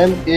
M.A.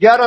11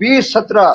2017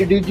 DG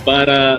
12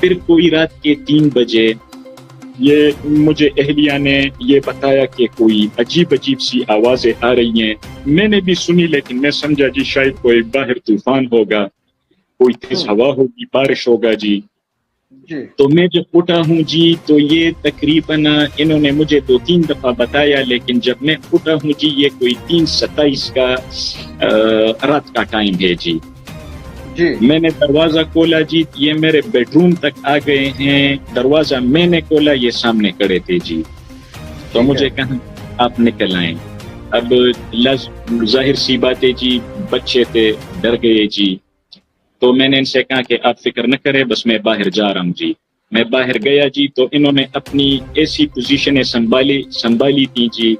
پھر کوئی رات کے 3 بجے یہ مجھے اہلیہ نے یہ بتایا کہ کوئی عجیب سی آوازیں آ رہی ہیں. میں نے بھی سنی لیکن میں سمجھا جی شاید کوئی باہر طوفان ہوگا, کوئی تیز ہوا ہوگی, بارش ہوگا جی. تو میں جب اٹھا ہوں جی تو یہ تقریباً انہوں نے مجھے 2-3 دفعہ بتایا, لیکن جب میں اٹھا ہوں جی یہ کوئی 3:27 کا رات کا ٹائم ہے جی. میں نے دروازہ کھولا جی, یہ میرے بیڈ روم تک آ گئے ہیں. دروازہ میں نے کھولا, یہ سامنے کھڑے تھے جی. تو مجھے کہا آپ نکل آئیں. اب ظاہر سی بات ہے جی, بچے تھے, ڈر گئے جی. تو میں نے ان سے کہا کہ آپ فکر نہ کریں, بس میں باہر جا رہا ہوں جی. میں باہر گیا جی تو انہوں نے اپنی ایسی پوزیشنیں سنبھالی تھی جی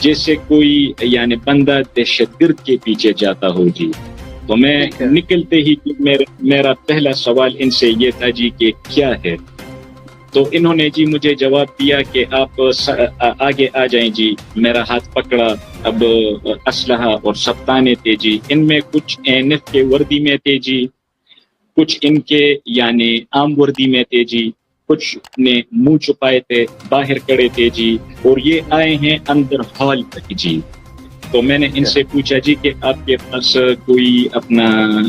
جیسے کوئی یعنی بندہ دہشت گرد کے پیچھے جاتا ہو جی. تو میں نکلتے ہی میرا پہلا سوال ان سے یہ تھا جی کہ کیا ہے. تو انہوں نے جی مجھے جواب دیا کہ آپ آگے آ جائیں جی. میرا ہاتھ پکڑا. اب اسلحہ اور سپتانے تھے جی. ان میں کچھ NF کے وردی میں تھے جی, کچھ ان کے یعنی عام وردی میں تھے جی, کچھ نے منہ چھپائے تھے, باہر کھڑے تھے جی, اور یہ آئے ہیں اندر ہال تک جی. تو میں نے ان سے پوچھا جی کہ آپ کے پاس کوئی اپنا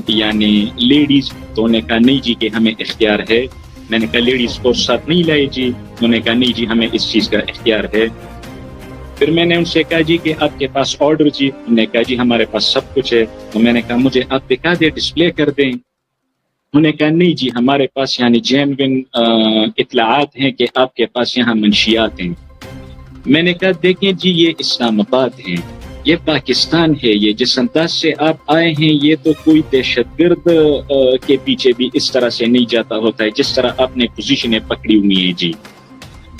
یعنی لیڈیز؟ تو انہوں نے کہا نہیں جی کہ ہمیں اختیار ہے. میں نے کہا لیڈیز کو ساتھ نہیں لائے جی؟ انہوں نے کہا نہیں جی ہمیں اس چیز کا اختیار ہے. پھر میں نے ان سے کہا جی کہ آپ کے پاس آرڈر جی؟ انہوں نے کہا جی ہمارے پاس سب کچھ ہے. تو میں نے کہا مجھے آپ دکھا دیں, ڈسپلے کر دیں. انہوں نے کہا نہیں جی ہمارے پاس یعنی جینوین اطلاعات ہیں کہ آپ کے پاس یہاں منشیات ہیں. میں نے کہا دیکھیں جی یہ اسلام آباد ہیں, یہ پاکستان ہے, یہ جس انداز سے آپ آئے ہیں یہ تو کوئی دہشت گرد کے پیچھے بھی اس طرح سے نہیں جاتا ہوتا ہے جس طرح آپ نے پوزیشنیں پکڑی ہوئی ہیں جی.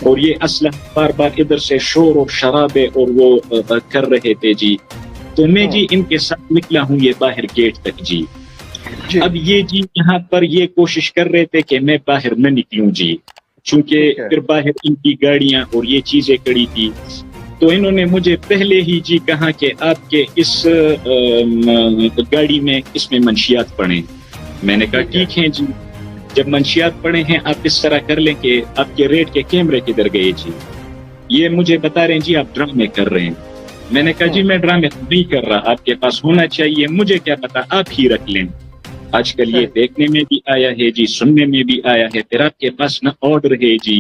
اور یہ اسلحہ بار بار ادھر سے شور اور شرابے اور وہ کر رہے تھے جی. تو میں جی ان کے ساتھ نکلا ہوں یہ باہر گیٹ تک جی. اب یہ جی یہاں پر یہ کوشش کر رہے تھے کہ میں باہر نہ نکلوں جی, چونکہ پھر باہر ان کی گاڑیاں اور یہ چیزیں کڑی تھی. تو انہوں نے مجھے پہلے ہی جی کہا کہ آپ کے اس گاڑی میں اس میں منشیات پڑیں. میں نے کہا ٹھیک ہے جی, جب منشیات پڑے ہیں آپ اس طرح کر لیں کہ آپ کے ریٹ کے کیمرے کدھر گئے جی؟ یہ مجھے بتا رہے ہیں جی آپ ڈرامے کر رہے ہیں. میں نے کہا جی میں ڈرامے نہیں کر رہا, آپ کے پاس ہونا چاہیے, مجھے کیا پتا, آپ ہی رکھ لیں. آج کل یہ دیکھنے میں بھی آیا ہے جی, سننے میں بھی آیا ہے. پھر آپ کے پاس نہ آرڈر ہے جی,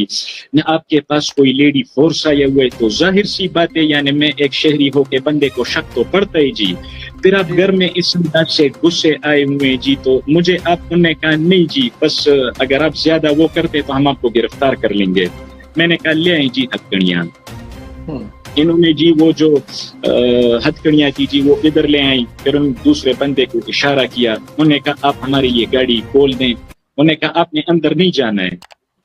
نہ آپ کے پاس کوئی لیڈی فورس آیا ہوا ہے. تو ظاہر سی بات ہے یعنی میں ایک شہری ہو کے بندے کو شک تو پڑتا ہے جی. پھر آپ گھر میں اس انداز سے غصے آئے ہوئے جی. تو مجھے آپ نے کہا نہیں جی بس اگر آپ زیادہ وہ کرتے تو ہم آپ کو گرفتار کر لیں گے. میں نے کہا لے آئیں جی ہتھکڑیاں. انہوں نے جی وہ جو ہتھکڑیاں تھی جی وہ ادھر لے آئیں. پھر ان دوسرے بندے کو اشارہ کیا. انہوں نے کہا آپ ہماری یہ گاڑی کھول دیں. انہوں نے کہا آپ نے اندر نہیں جانا ہے.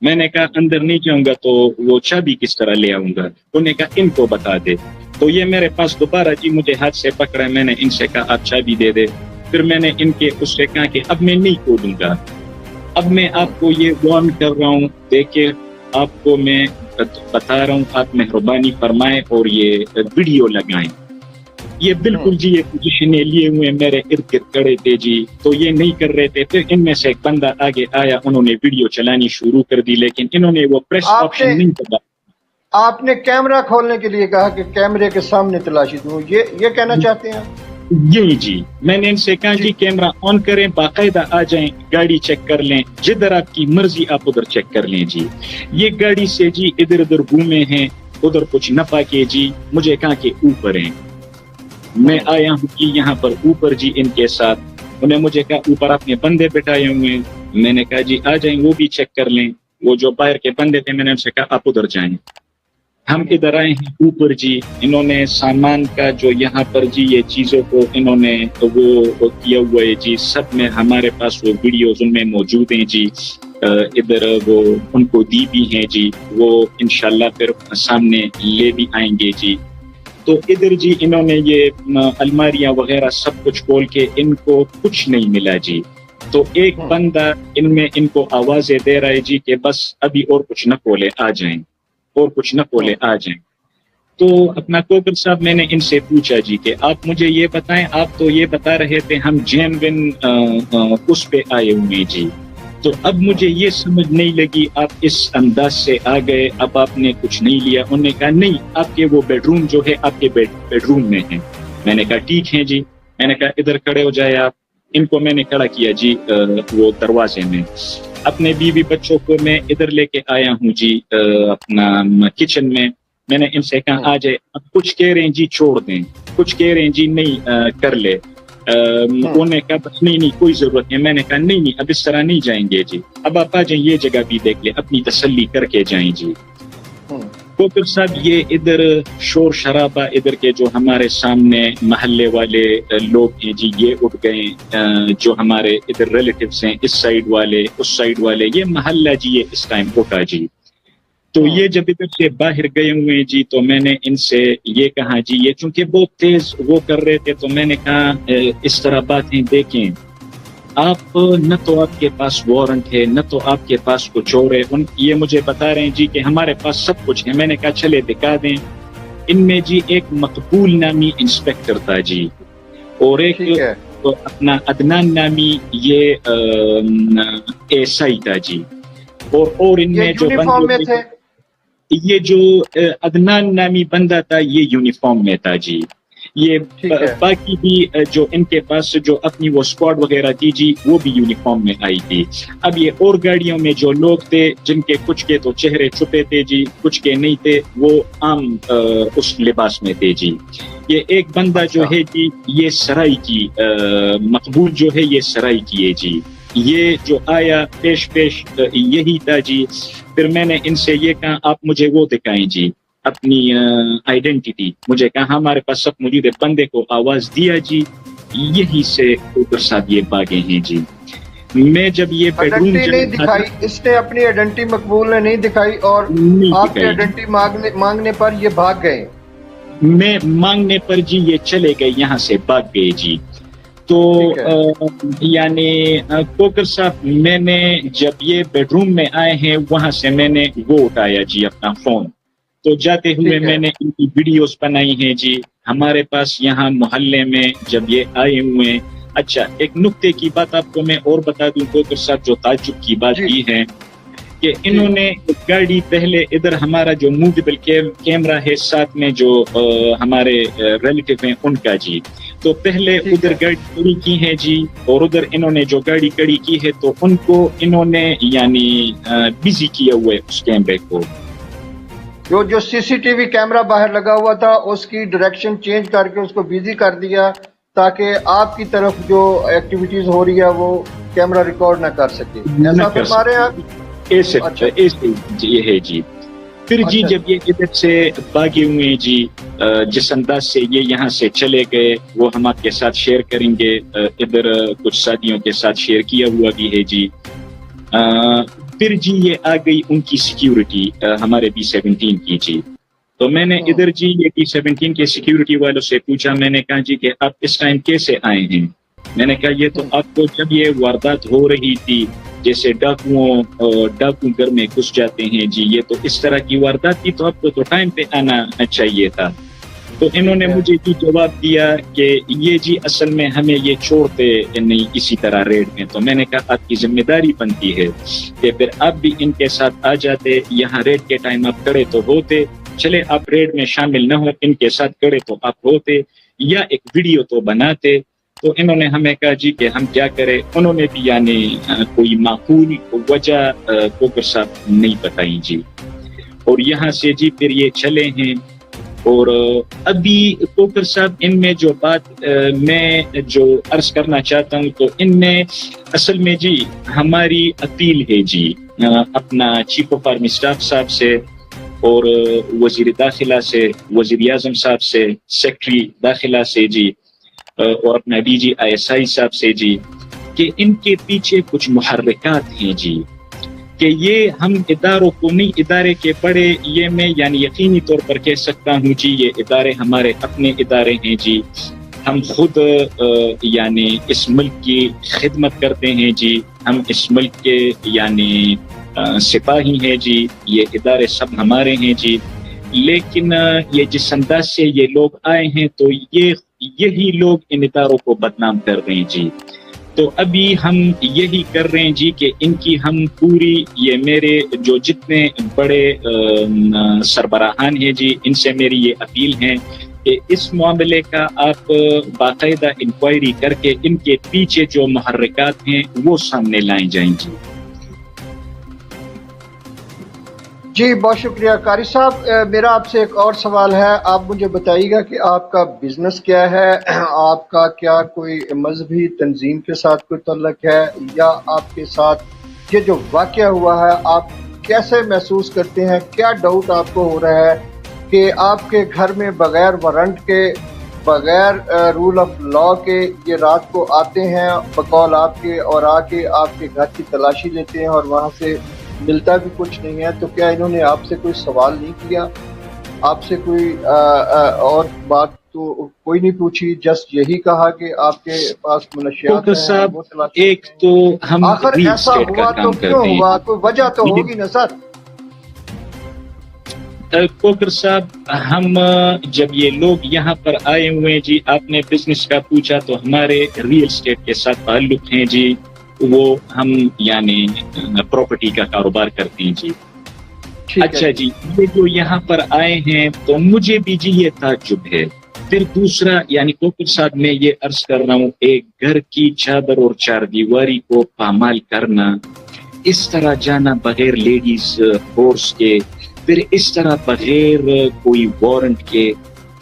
میں نے کہا اندر نہیں جاؤں گا تو وہ چابی کس طرح لے آؤں گا؟ انہوں نے کہا ان کو بتا دے. تو یہ میرے پاس دوبارہ جی مجھے ہاتھ سے پکڑا. میں نے ان سے کہا آپ چابی دے دے. پھر میں نے ان کے اس سے کہا کہ اب میں نہیں کھولوں گا. اب میں آپ کو یہ وارن کر رہا ہوں, دیکھیں آپ کو میں بتا رہا ہوں, آپ مہربانی فرمائیں اور یہ ویڈیو لگائیں. یہ بالکل جی یہ پوزیشنیں لیے ہوئے میرے ارد گرد کھڑے تھے جی. تو یہ نہیں کر رہے تھے. پھر ان میں سے ایک بندہ آگے آیا, انہوں نے ویڈیو چلانی شروع کر دی, لیکن انہوں نے وہ پریس آپشن نہیں دبا. آپ نے کیمرہ کھولنے کے لیے کہا کہ کیمرے کے سامنے تلاشی دوں, یہ کہنا چاہتے ہیں؟ یہی جی. میں نے ان سے کہا جی کیمرہ آن کریں, باقاعدہ آ جائیں, گاڑی چیک کر لیں, جدھر آپ کی مرضی آپ ادھر چیک کر لیں جی. یہ گاڑی سے جی ادھر ادھر گھومے ہیں, ادھر کچھ نہ پاکے جی. مجھے کہا کہ اوپر ہیں. میں آیا ہوں کہ یہاں پر اوپر جی ان کے ساتھ. انہیں مجھے کہا اوپر اپنے بندے بٹھائے ہوئے ہیں. میں نے کہا جی آ جائیں, وہ بھی چیک کر لیں. وہ جو باہر کے بندے تھے میں نے ان سے کہا آپ ادھر جائیں. ہم ادھر آئے ہیں اوپر جی. انہوں نے سامان کا جو یہاں پر جی یہ چیزوں کو انہوں نے وہ کیا ہوا ہے جی. سب میں ہمارے پاس وہ ویڈیوز ان میں موجود ہیں جی. ادھر وہ ان کو دی بھی ہیں جی. وہ انشاءاللہ پھر سامنے لے بھی آئیں گے جی. تو ادھر جی انہوں نے یہ الماریاں وغیرہ سب کچھ کھول کے ان کو کچھ نہیں ملا جی. تو ایک بندہ ان میں ان کو آوازیں دے رہا ہے جی کہ بس ابھی اور کچھ نہ کھولے, آ جائیں, اور کچھ نہ کھولے, آ جائیں. تو اپنا کوکر صاحب میں نے ان سے پوچھا جی کہ آپ مجھے یہ بتائیں, آپ تو یہ بتا رہے تھے ہم جینوین اس پہ آئے ہوئے جی. تو اب مجھے یہ سمجھ نہیں لگی آپ اس انداز سے آ گئے, اب آپ نے کچھ نہیں لیا. انہوں نے کہا نہیں آپ کے وہ بیڈ روم جو ہے آپ کے بیڈ روم میں ہیں. میں نے کہا ٹھیک ہے جی. میں نے کہا ادھر کھڑے ہو جائے آپ. ان کو میں نے کھڑا کیا جی وہ دروازے میں. اپنے بیوی بچوں کو میں ادھر لے کے آیا ہوں جی اپنا کچن میں. میں نے ان سے کہا آ جائے. اب کچھ کہہ رہے ہیں جی چھوڑ دیں, کچھ کہہ رہے ہیں جی نہیں کر لے. انہوں نے کہا بس نہیں کوئی ضرورت نہیں. میں نے کہا نہیں اب اس طرح نہیں جائیں گے جی, اب آپ آ جائیں یہ جگہ بھی دیکھ لیں, اپنی تسلی کر کے جائیں جی. کوکر صاحب یہ ادھر شور شرابہ ادھر کے جو ہمارے سامنے محلے والے لوگ ہیں جی یہ اٹھ گئے, جو ہمارے ادھر ریلیٹیوز ہیں اس سائیڈ والے اس سائیڈ والے, یہ محلہ جی یہ اس ٹائم اٹھا جی. تو یہ جب ادھر سے باہر گئے ہوئے جی تو میں نے ان سے یہ کہا جی یہ چونکہ بہت تیز وہ کر رہے تھے تو میں نے کہا اس طرح باتیں دیکھیں آپ, نہ تو آپ کے پاس وارنٹ ہے نہ تو آپ کے پاس کچھ اور ہے. یہ مجھے بتا رہے ہیں جی کہ ہمارے پاس سب کچھ ہے. میں نے کہا چلے دکھا دیں. ان میں جی ایک مقبول نامی انسپیکٹر تھا جی, اور ایک اپنا عدنان نامی یہ ایس آئی تھا جی. اور ان میں جو بندے تھے یہ جو عدنان نامی بندہ تھا یہ یونیفارم میں تھا جی. یہ باقی بھی جو ان کے پاس جو اپنی وہ اسکواڈ وغیرہ تھی جی وہ بھی یونیفارم میں آئی تھی. اب یہ اور گاڑیوں میں جو لوگ تھے جن کے کچھ کے تو چہرے چھپے تھے جی, کچھ کے نہیں تھے, وہ عام اس لباس میں تھے جی. یہ ایک بندہ جو ہے جی یہ سرائی کی مقبول جو ہے یہ سرائی کی ہے جی. یہ جو آیا پیش یہی تھا جی. پھر میں نے ان سے یہ کہا آپ مجھے وہ دکھائیں جی اپنی آئیڈینٹی. مجھے کہا ہمارے پاس سب موجود ہے. بندے کو آواز دیا جی, یہی سے اوپر صاحب یہ بھاگے ہیں جی. میں جب یہ بیڈ روم نہیں دکھائی, اس نے اپنی آئیڈینٹی مقبول نے نہیں دکھائی اور آپ کی آئیڈینٹی مانگنے پر یہ بھاگ گئے. میں مانگنے پر جی یہ چلے گئے, یہاں سے بھاگ گئے جی. تو یعنی کوکر صاحب میں نے جب یہ بیڈ روم میں آئے ہیں وہاں سے میں نے وہ اٹھایا جی اپنا فون. تو جاتے ہوئے میں نے ان کی ویڈیوز بنائی ہیں جی. ہمارے پاس یہاں محلے میں جب یہ آئے ہوئے ہیں. اچھا ایک نقطے کی بات آپ کو میں اور بتا دوں کوکر صاحب, جو تعجب کی بات کی ہے کہ انہوں نے گاڑی پہلے ادھر ہمارا جو موویبل کیمرہ ہے ساتھ میں جو ہمارے ریلیٹیو ہیں ان کا جی, تو پہلے ادھر گاڑی کھڑی کی ہے جی, اور ادھر انہوں نے جو گاڑی کھڑی کی ہے تو ان کو انہوں نے یعنی بزی کیا ہوا ہے اس کیمرے کو. جو سی سی ٹی وی کیمرہ باہر لگا ہوا تھا اس کی ڈائریکشن چینج کر کے اس کو بزی کر دیا تاکہ آپ کی طرف جو ایکٹیویٹیز ہو رہی ہے وہ کیمرہ ریکارڈ نہ کر سکے. ایسا فرما رہے ہیں آپ؟ ایسے یہ ہے جی. پھر جی جب یہ ادھر سے بھاگے ہوئے ہیں جی, جس انداز سے یہ یہاں سے چلے گئے وہ ہم آپ کے ساتھ شیئر کریں گے. ادھر کچھ ساتھیوں کے ساتھ شیئر کیا ہوا بھی ہے جی. پھر جی یہ آ گئی ان کی سیکیورٹی ہمارے B-17 کی جی. تو میں نے ادھر جی یہ B-17 کے سیکیورٹی والوں سے پوچھا. میں نے کہا جی کہ آپ اس ٹائم کیسے آئے ہیں. میں نے کہا یہ تو آپ کو جب یہ واردات ہو رہی تھی جیسے ڈاکو گھر میں گھس جاتے ہیں جی, یہ تو اس طرح کی واردات تھی تو آپ کو تو ٹائم پہ آنا چاہیے تھا. تو انہوں نے مجھے جی جواب دیا کہ یہ جی اصل میں ہمیں یہ چھوڑتے نہیں اسی طرح ریڈ میں. تو میں نے کہا آپ کی ذمہ داری بنتی ہے کہ پھر آپ بھی ان کے ساتھ آ جاتے, یہاں ریڈ کے ٹائم آپ کھڑے تو ہوتے, چلے آپ ریڈ میں شامل نہ ہو ان کے ساتھ کھڑے تو آپ ہوتے, یا ایک ویڈیو تو بناتے. تو انہوں نے ہمیں کہا جی کہ ہم کیا کریں. انہوں نے بھی یعنی کوئی معقول وجہ کوکر صاحب نہیں بتائی جی. اور یہاں سے جی پھر یہ چلے ہیں. اور ابھی کوکر صاحب ان میں جو بات میں جو عرض کرنا چاہتا ہوں تو ان میں اصل میں جی ہماری اپیل ہے جی اپنا چیف آف آرمی اسٹاف صاحب سے اور وزیر داخلہ سے, وزیر اعظم صاحب سے, سیکرٹری داخلہ سے جی, اور اپنا DGI صاحب سے جی, کہ ان کے پیچھے کچھ محرکات ہیں جی, کہ یہ ہم اداروں کو نہیں, ادارے کے بڑے یہ میں یعنی یقینی طور پر کہہ سکتا ہوں جی یہ ادارے ہمارے اپنے ادارے ہیں جی. ہم خود یعنی اس ملک کی خدمت کرتے ہیں جی, ہم اس ملک کے یعنی سپاہی ہیں جی, یہ ادارے سب ہمارے ہیں جی. لیکن یہ جس انداز سے یہ لوگ آئے ہیں تو یہی لوگ ان اداروں کو بدنام کر رہے ہیں جی. تو ابھی ہم یہی کر رہے ہیں جی کہ ان کی ہم پوری یہ میرے جو جتنے بڑے سربراہان ہیں جی ان سے میری یہ اپیل ہے کہ اس معاملے کا آپ باقاعدہ انکوائری کر کے ان کے پیچھے جو محرکات ہیں وہ سامنے لائے جائیں جی. جی بہت شکریہ قاری صاحب. میرا آپ سے ایک اور سوال ہے. آپ مجھے بتائیے گا کہ آپ کا بزنس کیا ہے, آپ کا کیا کوئی مذہبی تنظیم کے ساتھ کوئی تعلق ہے, یا آپ کے ساتھ یہ جو واقعہ ہوا ہے آپ کیسے محسوس کرتے ہیں, کیا ڈاؤٹ آپ کو ہو رہا ہے کہ آپ کے گھر میں بغیر وارنٹ کے, بغیر رول آف لا کے یہ رات کو آتے ہیں بقول آپ کے, اور آ کے آپ کے گھر کی تلاشی لیتے ہیں اور وہاں سے ملتا بھی کچھ نہیں ہے؟ تو کیا انہوں نے آپ سے کوئی سوال نہیں کیا, آپ سے کوئی اور بات تو کوئی نہیں پوچھی, جسٹ یہی کہا کہ آپ کے پاس منشیات ہیں وہ تلاشی؟ ایک تو ہم آخر ریل ایسا اسٹیٹ کا ہوا تو کام کیوں کرتے ہوا؟ ہیں. کوئی وجہ تو ہوگی نا سر. کوکر صاحب ہم جب یہ لوگ یہاں پر آئے ہوئے جی, آپ نے بزنس کا پوچھا تو ہمارے ریل اسٹیٹ کے ساتھ تعلق ہیں جی, وہ ہم یعنی پراپرٹی کا کاروبار کرتے ہیں جی. اچھا جی, یہ جو یہاں پر آئے ہیں تو مجھے بھی جی یہ تعجب ہے. پھر دوسرا یعنی کوکر صاحب میں یہ عرض کر رہا ہوں, ایک گھر کی چادر اور چار دیواری کو پامال کرنا, اس طرح جانا بغیر لیڈیز فورس کے, پھر اس طرح بغیر کوئی وارنٹ کے,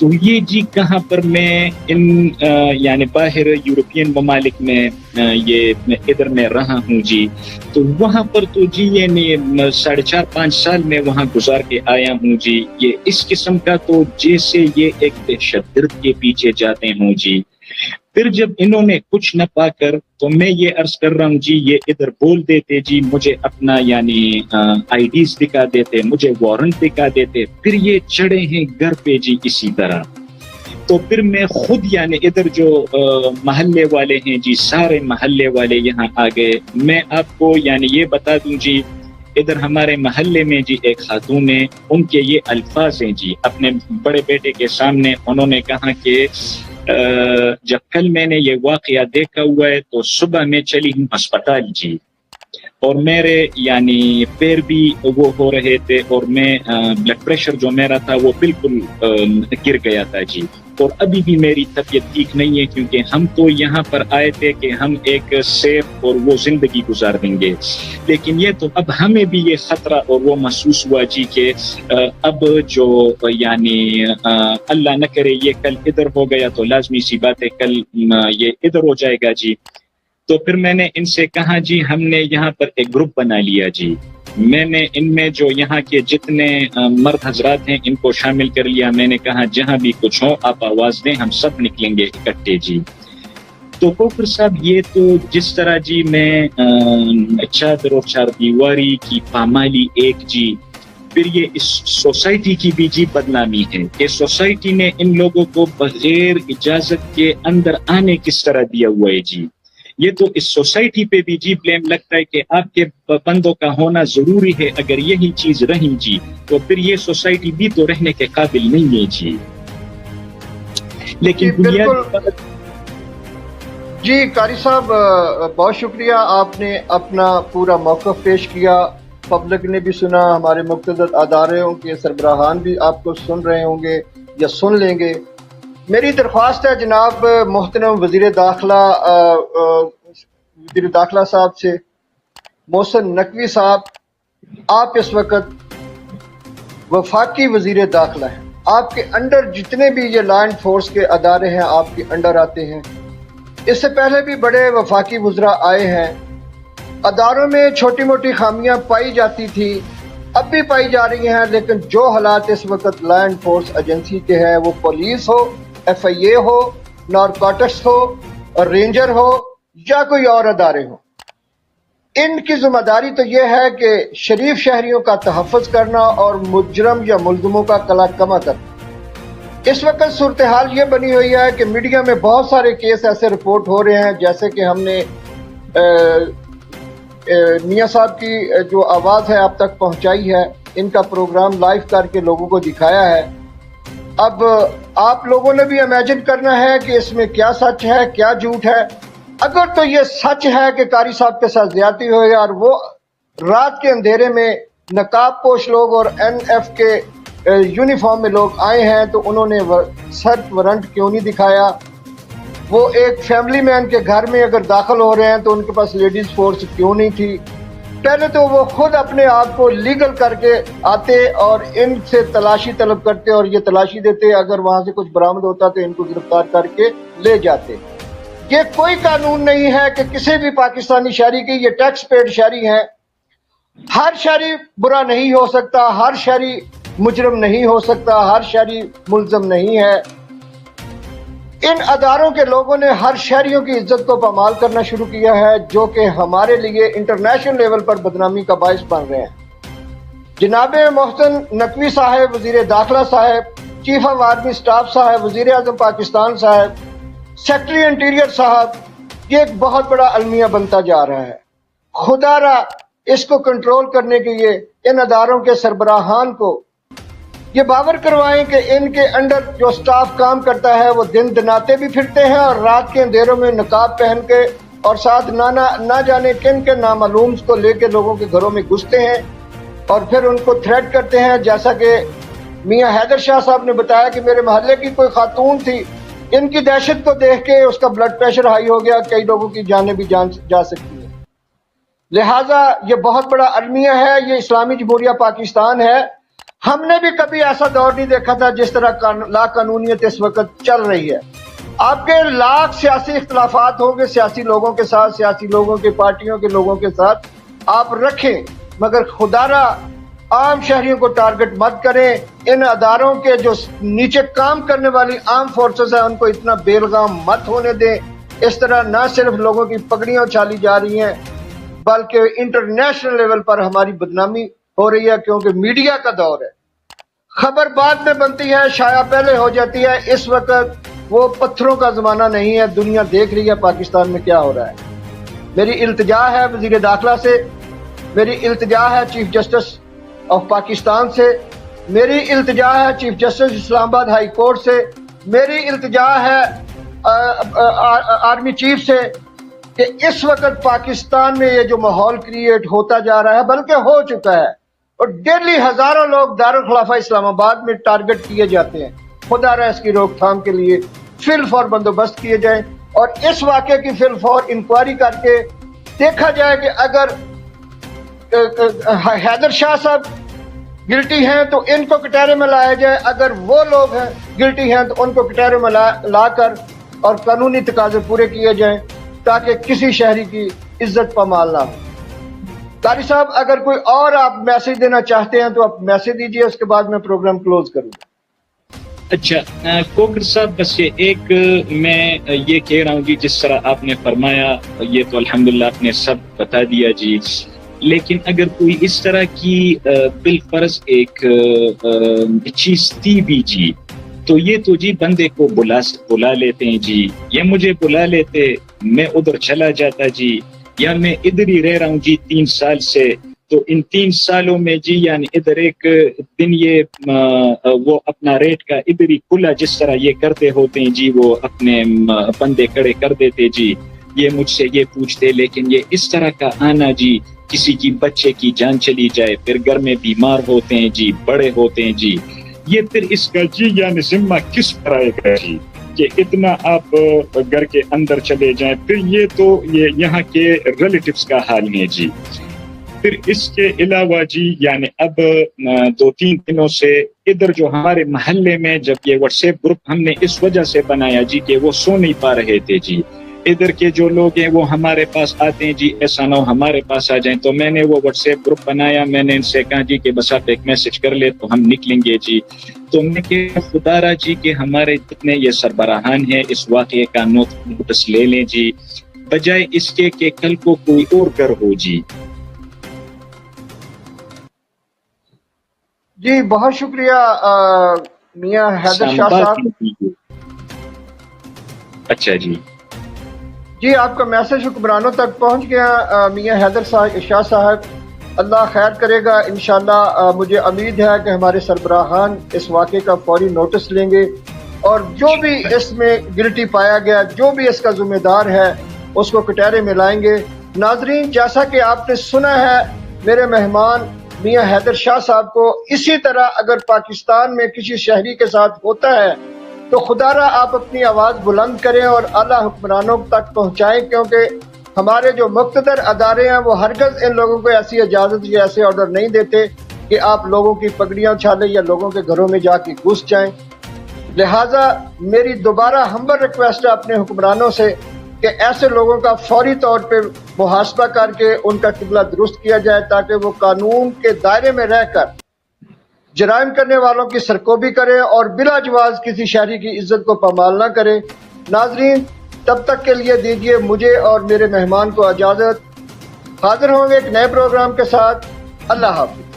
تو یہ جی کہاں پر میں ان یعنی باہر یورپین ممالک میں یہ ادھر میں رہا ہوں جی, تو وہاں پر تو جی یہ 4.5-5 سال میں وہاں گزار کے آیا ہوں جی. یہ اس قسم کا تو جیسے یہ ایک دہشت گرد کے پیچھے جاتے ہوں جی. پھر جب انہوں نے کچھ نہ پا کر تو میں یہ عرض کر رہا ہوں جی, یہ ادھر بول دیتے جی, مجھے اپنا یعنی آئی ڈیز دکھا دیتے, مجھے وارنٹ دکھا دیتے, پھر یہ چڑھے ہیں گھر پہ جی اسی طرح. تو پھر میں خود یعنی ادھر جو محلے والے ہیں جی, سارے محلے والے یہاں آ گئے. میں آپ کو یعنی یہ بتا دوں جی, ادھر ہمارے محلے میں جی ایک خاتون ہے, ان کے یہ الفاظ ہیں جی, اپنے بڑے بیٹے کے سامنے انہوں نے کہا کہ جب کل میں نے یہ واقعہ دیکھا ہوا ہے تو صبح میں چلی ہوں ہسپتال جی, اور میرے یعنی پیر بھی وہ ہو رہے تھے, اور میں بلڈ پریشر جو میرا تھا وہ بالکل گر گیا تھا جی. اور ابھی بھی میری طبیعت ٹھیک نہیں ہے, کیونکہ ہم تو یہاں پر آئے تھے کہ ہم ایک سیف اور وہ زندگی گزار دیں گے, لیکن یہ تو اب ہمیں بھی یہ خطرہ اور وہ محسوس ہوا جی کہ اب جو یعنی اللہ نہ کرے یہ کل ادھر ہو گیا تو لازمی سی بات ہے کل یہ ادھر ہو جائے گا جی. تو پھر میں نے ان سے کہا جی, ہم نے یہاں پر ایک گروپ بنا لیا جی, میں نے ان میں جو یہاں کے جتنے مرد حضرات ہیں ان کو شامل کر لیا. میں نے کہا جہاں بھی کچھ ہو آپ آواز دیں, ہم سب نکلیں گے اکٹھے جی. تو کوکر صاحب یہ تو جس طرح جی میں چادر اور چار دیواری کی پامالی ایک جی, پھر یہ اس سوسائٹی کی بھی جی بدنامی ہے کہ سوسائٹی نے ان لوگوں کو بغیر اجازت کے اندر آنے کس طرح دیا ہوا ہے جی. یہ تو اس سوسائٹی پہ بھی جی بلیم لگتا ہے کہ آپ کے بندوں کا ہونا ضروری ہے. اگر یہی چیز رہی جی تو پھر یہ سوسائٹی بھی تو رہنے کے قابل نہیں ہے جی. لیکن جی قاری صاحب بہت شکریہ, آپ نے اپنا پورا موقف پیش کیا, پبلک نے بھی سنا, ہمارے متعدد اداروں کے سربراہان بھی آپ کو سن رہے ہوں گے یا سن لیں گے. میری درخواست ہے جناب محترم وزیر داخلہ صاحب سے, محسن نقوی صاحب, آپ اس وقت وفاقی وزیر داخلہ ہیں, آپ کے انڈر جتنے بھی یہ لا اینڈ فورس کے ادارے ہیں آپ کے انڈر آتے ہیں. اس سے پہلے بھی بڑے وفاقی وزراء آئے ہیں, اداروں میں چھوٹی موٹی خامیاں پائی جاتی تھی, اب بھی پائی جا رہی ہیں, لیکن جو حالات اس وقت لا اینڈ فورس ایجنسی کے ہیں, وہ پولیس ہو, ایف آئی اے ہو, نارکوٹکس ہو, رینجر ہو یا کوئی اور ادارے ہو, ان کی ذمہ داری تو یہ ہے کہ شریف شہریوں کا تحفظ کرنا اور مجرم یا ملزموں کا کلا کما کرنا. اس وقت صورتحال یہ بنی ہوئی ہے کہ میڈیا میں بہت سارے کیس ایسے رپورٹ ہو رہے ہیں, جیسے کہ ہم نے میاں صاحب کی جو آواز ہے آپ تک پہنچائی ہے, ان کا پروگرام لائیو کر کے لوگوں کو دکھایا ہے. اب آپ لوگوں نے بھی امیجن کرنا ہے کہ اس میں کیا سچ ہے کیا جھوٹ ہے. اگر تو یہ سچ ہے کہ قاری صاحب کے ساتھ زیادتی ہوئی اور وہ رات کے اندھیرے میں نقاب پوش لوگ اور این ایف کے یونیفارم میں لوگ آئے ہیں تو انہوں نے سرچ وارنٹ کیوں نہیں دکھایا؟ وہ ایک فیملی مین کے گھر میں اگر داخل ہو رہے ہیں تو ان کے پاس لیڈیز فورس کیوں نہیں تھی؟ پہلے تو وہ خود اپنے آپ کو لیگل کر کے آتے اور ان سے تلاشی طلب کرتے اور یہ تلاشی دیتے، اگر وہاں سے کچھ برآمد ہوتا تو ان کو گرفتار کر کے لے جاتے۔ یہ کوئی قانون نہیں ہے کہ کسی بھی پاکستانی شہری کی، یہ ٹیکس پیڈ شہری ہیں، ہر شہری برا نہیں ہو سکتا، ہر شہری مجرم نہیں ہو سکتا، ہر شہری ملزم نہیں ہے۔ ان اداروں کے لوگوں نے ہر شہریوں کی عزت کو پامال کرنا شروع کیا ہے، جو کہ ہمارے لیے انٹرنیشنل لیول پر بدنامی کا باعث بن رہے ہیں۔ جناب محسن نقوی صاحب، وزیر داخلہ صاحب، چیف آف آرمی سٹاف صاحب، وزیر اعظم پاکستان صاحب، سیکرٹری انٹیریئر صاحب، یہ ایک بہت بڑا المیہ بنتا جا رہا ہے۔ خدا را اس کو کنٹرول کرنے کے لیے ان اداروں کے سربراہان کو یہ باور کروائیں کہ ان کے انڈر جو سٹاف کام کرتا ہے وہ دن دناتے بھی پھرتے ہیں اور رات کے اندھیروں میں نقاب پہن کے اور ساتھ نہ جانے کن کے نامعلوم کو لے کے لوگوں کے گھروں میں گھستے ہیں اور پھر ان کو تھریٹ کرتے ہیں، جیسا کہ میاں حیدر شاہ صاحب نے بتایا کہ میرے محلے کی کوئی خاتون تھی، ان کی دہشت کو دیکھ کے اس کا بلڈ پریشر ہائی ہو گیا، کئی لوگوں کی جانیں بھی جا سکتی ہیں۔ لہٰذا یہ بہت بڑا المیہ ہے، یہ اسلامی جمہوریہ پاکستان ہے۔ ہم نے بھی کبھی ایسا دور نہیں دیکھا تھا جس طرح لا قانونیت اس وقت چل رہی ہے۔ آپ کے لاکھ سیاسی اختلافات ہوں گے سیاسی لوگوں کے ساتھ، سیاسی لوگوں کے پارٹیوں کے لوگوں کے ساتھ آپ رکھیں، مگر خدا را عام شہریوں کو ٹارگٹ مت کریں۔ ان اداروں کے جو نیچے کام کرنے والی عام فورسز ہیں ان کو اتنا بیلغام مت ہونے دیں۔ اس طرح نہ صرف لوگوں کی پگڑیاں اچھالی جا رہی ہیں بلکہ انٹرنیشنل لیول پر ہماری بدنامی ہو رہی ہے، کیونکہ میڈیا کا دور ہے، خبر بعد میں بنتی ہے، شائع پہلے ہو جاتی ہے۔ اس وقت وہ پتھروں کا زمانہ نہیں ہے، دنیا دیکھ رہی ہے پاکستان میں کیا ہو رہا ہے۔ میری التجا ہے وزیر داخلہ سے، میری التجا ہے چیف جسٹس آف پاکستان سے، میری التجا ہے چیف جسٹس اسلام آباد ہائی کورٹ سے، میری التجا ہے آرمی چیف سے کہ اس وقت پاکستان میں یہ جو ماحول کریٹ ہوتا جا رہا ہے بلکہ ہو چکا ہے اور ڈیلی ہزاروں لوگ دارالخلافہ اسلام آباد میں ٹارگٹ کیے جاتے ہیں، خدا را اس کی روک تھام کے لیے فی الفور بندوبست کیے جائیں اور اس واقعے کی فی الفور انکوائری کر کے دیکھا جائے کہ اگر حیدر شاہ صاحب گلٹی ہیں تو ان کو کٹہرے میں لایا جائے، اگر وہ لوگ ہیں گلٹی ہیں تو ان کو کٹہرے میں لا کر اور قانونی تقاضے پورے کیے جائیں تاکہ کسی شہری کی عزت پامال نہ ہو۔ قاری صاحب اگر کوئی اور آپ میسج دینا چاہتے ہیں تو آپ میسج دیجئے، اس کے بعد میں پروگرام کلوز کروں گا۔ اچھا کوکر صاحب، بس یہ میں یہ کہہ رہا ہوں جی، جس طرح آپ نے فرمایا یہ تو الحمدللہ آپ نے سب بتا دیا جی، لیکن اگر کوئی اس طرح کی بالفرض ایک چیز تھی بھی جی، تو یہ تو جی بندے کو بلا لیتے ہیں جی، یا مجھے بلا لیتے میں ادھر چلا جاتا جی، یا میں ادھر ہی رہ رہا ہوں جی 3 سال سے، تو ان 3 سالوں میں جی یعنی ادھر ایک دن یہ وہ اپنا ریٹ کا ادھر ہی کھلا جس طرح یہ کرتے ہوتے ہیں جی، وہ اپنے بندے کھڑے کر دیتے جی، یہ مجھ سے یہ پوچھتے، لیکن یہ اس طرح کا آنا جی، کسی کی بچے کی جان چلی جائے، پھر گھر میں بیمار ہوتے ہیں جی، بڑے ہوتے ہیں جی، یہ پھر اس کا جی یعنی ذمہ کس پر آئے گا جی کہ اتنا آپ گھر کے اندر چلے جائیں؟ پھر یہ تو یہ یہاں کے ریلیٹیوز کا حال ہے جی۔ پھر اس کے علاوہ جی یعنی اب 2-3 دنوں سے ادھر جو ہمارے محلے میں جب یہ واٹس ایپ گروپ ہم نے اس وجہ سے بنایا جی کہ وہ سو نہیں پا رہے تھے جی، ادھر کے جو لوگ ہیں وہ ہمارے پاس آتے ہیں جی، ایسا نہ ہو ہمارے پاس آ جائیں، تو میں نے وہ واٹس ایپ گروپ بنایا، میں نے ان سے کہا جی کہ بس آپ ایک میسج کر لے تو ہم نکلیں گے جی۔ تو میں کہ خدا را جی کہ ہمارے جتنے یہ سربراہان ہیں اس واقعے کا نوٹس لے لیں جی، بجائے اس کے کہ کل کو کوئی اور کر ہو جی۔ جی بہت شکریہ میاں حیدر شاہ صاحب۔ اچھا جی جی آپ کا میسج حکمرانوں تک پہنچ گیا میاں حیدر شاہ صاحب، اللہ خیر کرے گا انشاءاللہ۔ مجھے امید ہے کہ ہمارے سربراہان اس واقعے کا فوری نوٹس لیں گے اور جو بھی اس میں گلٹی پایا گیا، جو بھی اس کا ذمہ دار ہے اس کو کٹہرے میں لائیں گے۔ ناظرین، جیسا کہ آپ نے سنا ہے میرے مہمان میاں حیدر شاہ صاحب کو، اسی طرح اگر پاکستان میں کسی شہری کے ساتھ ہوتا ہے تو خدا را آپ اپنی آواز بلند کریں اور اعلیٰ حکمرانوں تک پہنچائیں، کیونکہ ہمارے جو مقتدر ادارے ہیں وہ ہرگز ان لوگوں کو ایسی اجازت یا ایسے آرڈر نہیں دیتے کہ آپ لوگوں کی پگڑیاں اچھالیں یا لوگوں کے گھروں میں جا کے گھس جائیں۔ لہٰذا میری دوبارہ ہمبل ریکویسٹ ہے اپنے حکمرانوں سے کہ ایسے لوگوں کا فوری طور پہ محاسبہ کر کے ان کا قبلہ درست کیا جائے، تاکہ وہ قانون کے دائرے میں رہ کر جرائم کرنے والوں کی سرکوبی کرے اور بلا جواز کسی شہری کی عزت کو پامال نہ کرے۔ ناظرین، تب تک کے لیے دیجیے مجھے اور میرے مہمان کو اجازت۔ حاضر ہوں گے ایک نئے پروگرام کے ساتھ۔ اللہ حافظ۔